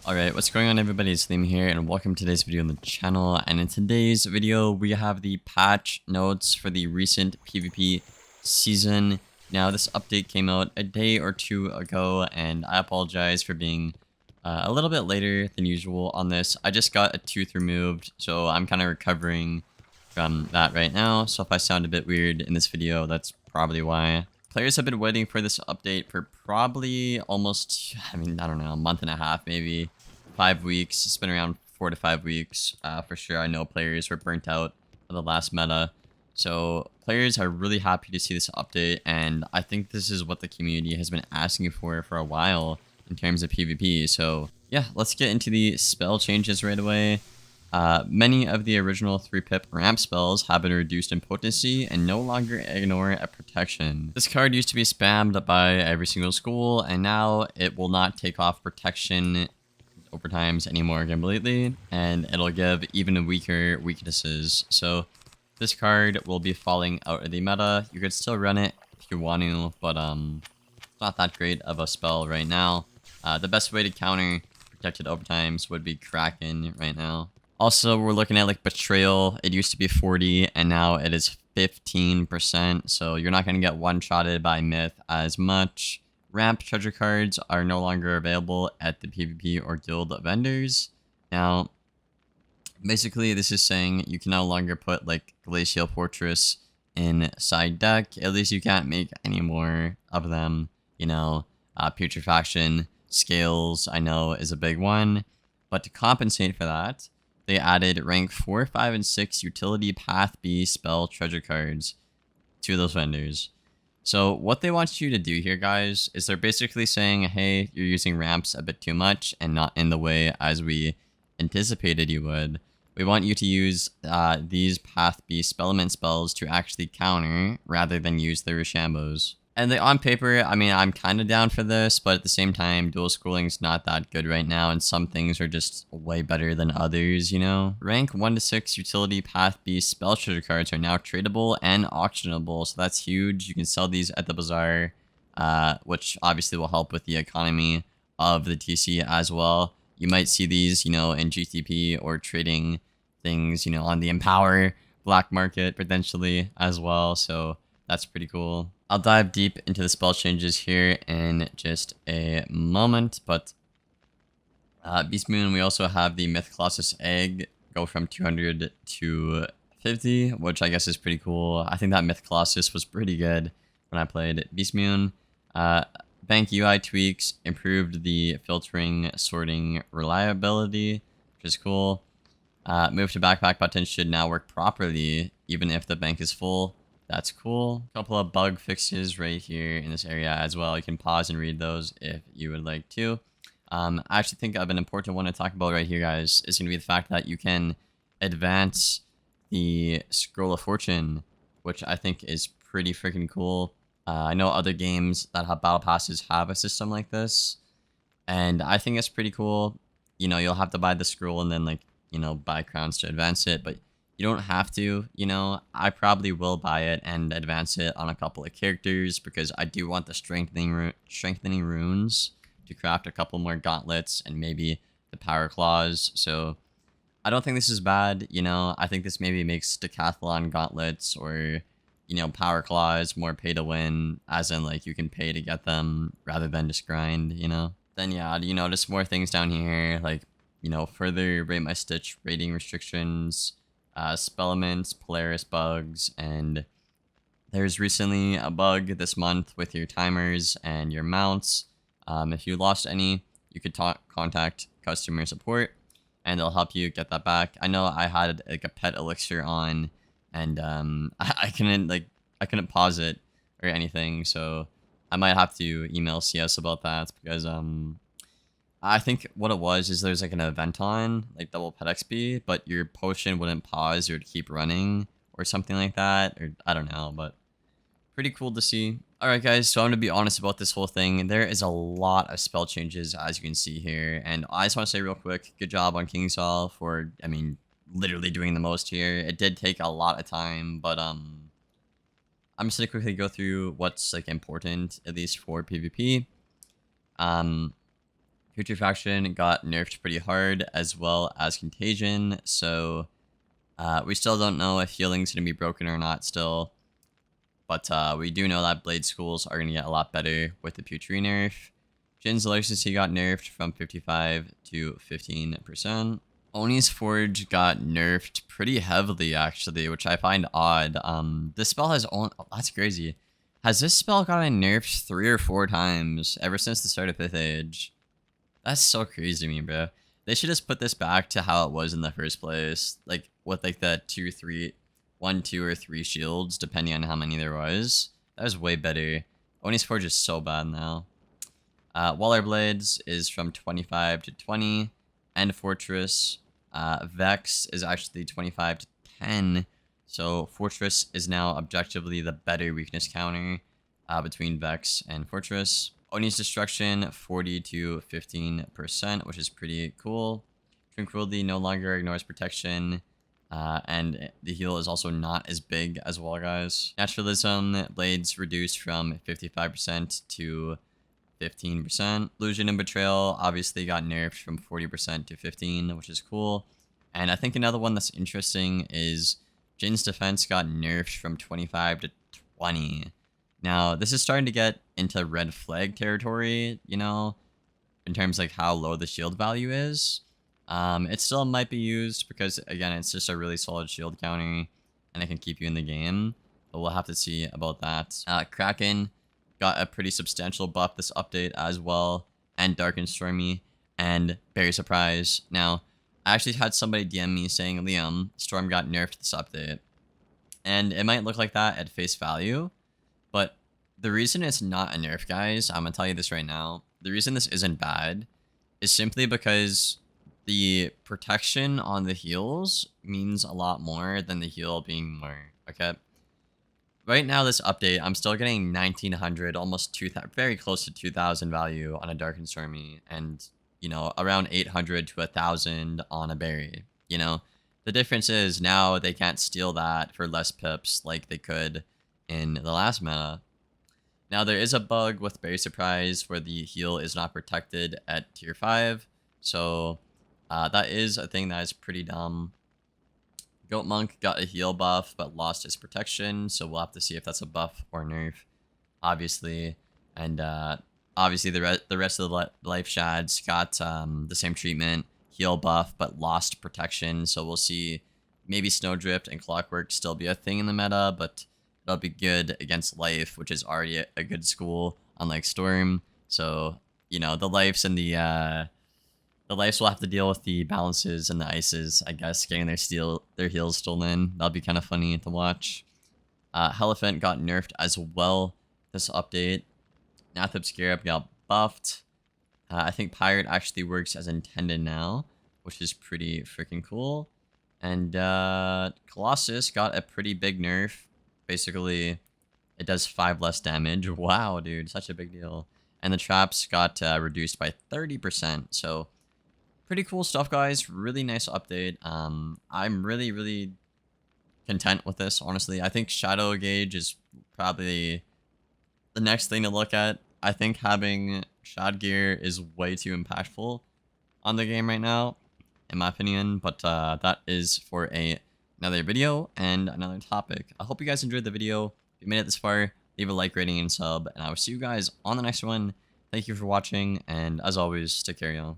Alright, what's going on everybody, it's Liam here and welcome to today's video on the channel. And in today's video we have the patch notes for the recent PvP season. Now this update came out a day or two ago and I apologize for being a little bit later than usual on this. I just got a tooth removed, so I'm kind of recovering from that right now. So if I sound a bit weird in this video, that's probably why. Players have been waiting for this update for probably almost, I don't know, a month and a half, maybe 5 weeks. It's been around 4 to 5 weeks for sure. I know players were burnt out of the last meta. So players are really happy to see this update, and I think this is what the community has been asking for a while in terms of PvP. So yeah, let's get into the spell changes right away. Many of the original 3-pip ramp spells have been reduced in potency and no longer ignore a protection. This card used to be spammed by every single school, and now it will not take off protection over times anymore completely, and it'll give even weaker weaknesses. So this card will be falling out of the meta. You could still run it if you want to, but it's not that great of a spell right now. The best way to counter protected overtimes would be Kraken right now. Also, we're looking at like Betrayal. It used to be 40 and now it is 15%. So you're not going to get one-shotted by Myth as much. Ramp treasure cards are no longer available at the PvP or guild vendors. Now, basically this is saying you can no longer put like Glacial Fortress in side deck. At least you can't make any more of them. You know, Putrefaction, Scales, I know is a big one. But to compensate for that, they added rank 4, 5, and 6 utility path B spell treasure cards to those vendors. So what they want you to do here, guys, is they're basically saying, hey, you're using ramps a bit too much and not in the way as we anticipated you would. We want you to use these path B spellment spells to actually counter rather than use the Rishambos. And on paper, I'm kind of down for this, but at the same time, dual scrolling is not that good right now, and some things are just way better than others, you know? Rank 1 to 6 utility path B spell treasure cards are now tradable and auctionable, so that's huge. You can sell these at the bazaar, which obviously will help with the economy of the TC as well. You might see these, you know, in GTP or trading things, you know, on the Empower black market potentially as well, so that's pretty cool. I'll dive deep into the spell changes here in just a moment, but Beast Moon, we also have the Myth Colossus Egg go from 200 to 50, which I guess is pretty cool. I think that Myth Colossus was pretty good when I played Beast Moon. Bank UI tweaks improved the filtering sorting reliability, which is cool. Move to backpack buttons should now work properly, even if the bank is full. That's cool. A couple of bug fixes right here in this area as well. You can pause and read those if you would like to. I actually think of an important one to talk about right here, guys, is going to be the fact that you can advance the Scroll of Fortune, which I think is pretty freaking cool. I know other games that have battle passes have a system like this, and I think it's pretty cool. You know, you'll have to buy the scroll and then, like, you know, buy crowns to advance it, but you don't have to, you know. I probably will buy it and advance it on a couple of characters because I do want the strengthening runes to craft a couple more gauntlets and maybe the power claws. So I don't think this is bad, you know. I think this maybe makes decathlon gauntlets or, you know, power claws more pay to win, as in like you can pay to get them rather than just grind, you know. Then yeah, you know, just more things down here, like, you know, further rate my stitch rating restrictions, spellements, Polaris bugs, and there's recently a bug this month with your timers and your mounts. If you lost any, you could contact customer support and they'll help you get that back. I know I had like a pet elixir on, and I couldn't pause it or anything, so I might have to email CS about that because I think what it was is there's like an event on, like double pet XP, but your potion wouldn't pause or keep running or something like that, or I don't know, but pretty cool to see. Alright guys, so I'm going to be honest about this whole thing. There is a lot of spell changes as you can see here, and I just want to say real quick, good job on Kingsall for, literally doing the most here. It did take a lot of time, but I'm just going to quickly go through what's like important, at least for PvP. Putrefaction got nerfed pretty hard, as well as Contagion, so we still don't know if healing's going to be broken or not still. But we do know that Blade Schools are going to get a lot better with the Putri nerf. Jin's Electricity got nerfed from 55 to 15%. Oni's Forge got nerfed pretty heavily, actually, which I find odd. This spell has only... Oh, that's crazy. Has this spell gotten nerfed 3 or 4 times ever since the start of 5th Age? That's so crazy to me, bro. They should just put this back to how it was in the first place. Like, with like the 1, 2, or 3 shields, depending on how many there was. That was way better. Oni's Forge is so bad now. Waller Blades is from 25 to 20. End Fortress. Vex is actually 25 to 10. So Fortress is now objectively the better weakness counter between Vex and Fortress. Oni's Destruction, 40 to 15%, which is pretty cool. Tranquility no longer ignores protection. And the heal is also not as big as well, guys. Naturalism, Blades reduced from 55% to 15%. Illusion and Betrayal obviously got nerfed from 40% to 15%, which is cool. And I think another one that's interesting is Jin's Defense got nerfed from 25 to 20. Now, this is starting to get into red flag territory, you know, in terms of like how low the shield value is. It still might be used because, again, it's just a really solid shield counter and it can keep you in the game. But we'll have to see about that. Kraken got a pretty substantial buff this update as well. And Dark and Stormy and Berry Surprise. Now, I actually had somebody DM me saying, Liam, Storm got nerfed this update. And it might look like that at face value. But the reason it's not a nerf, guys, I'm going to tell you this right now. The reason this isn't bad is simply because the protection on the heals means a lot more than the heal being more, okay? Right now, this update, I'm still getting 1900, almost 2000, very close to 2000 value on a Dark and Stormy, and, you know, around 800 to 1000 on a Berry, you know? The difference is now they can't steal that for less pips like they could in the last meta. Now, there is a bug with Berry Surprise where the heal is not protected at tier 5, so that is a thing that is pretty dumb. Goat Monk got a heal buff but lost his protection, so we'll have to see if that's a buff or nerf, obviously. And obviously the rest of the life shads got the same treatment, heal buff but lost protection, so we'll see maybe Snowdrift and Clockwork still be a thing in the meta, but it'll be good against life, which is already a good school, unlike Storm. So, you know, the lives and the lives will have to deal with the balances and the ices, I guess, getting their heals stolen. That'll be kind of funny to watch. Elephant got nerfed as well this update. Nathib Scarab got buffed. I think Pirate actually works as intended now, which is pretty freaking cool. And Colossus got a pretty big nerf. Basically, it does 5 less damage. Wow, dude, such a big deal. And the traps got reduced by 30%, so pretty cool stuff, guys. Really nice update. I'm really content with this, honestly. I think Shadow Gauge is probably the next thing to look at. I think having Shad Gear is way too impactful on the game right now, in my opinion. But that is for another video and another topic. I hope you guys enjoyed the video. If you made it this far, leave a like, rating, and sub. And I will see you guys on the next one. Thank you for watching, and as always, take care, y'all.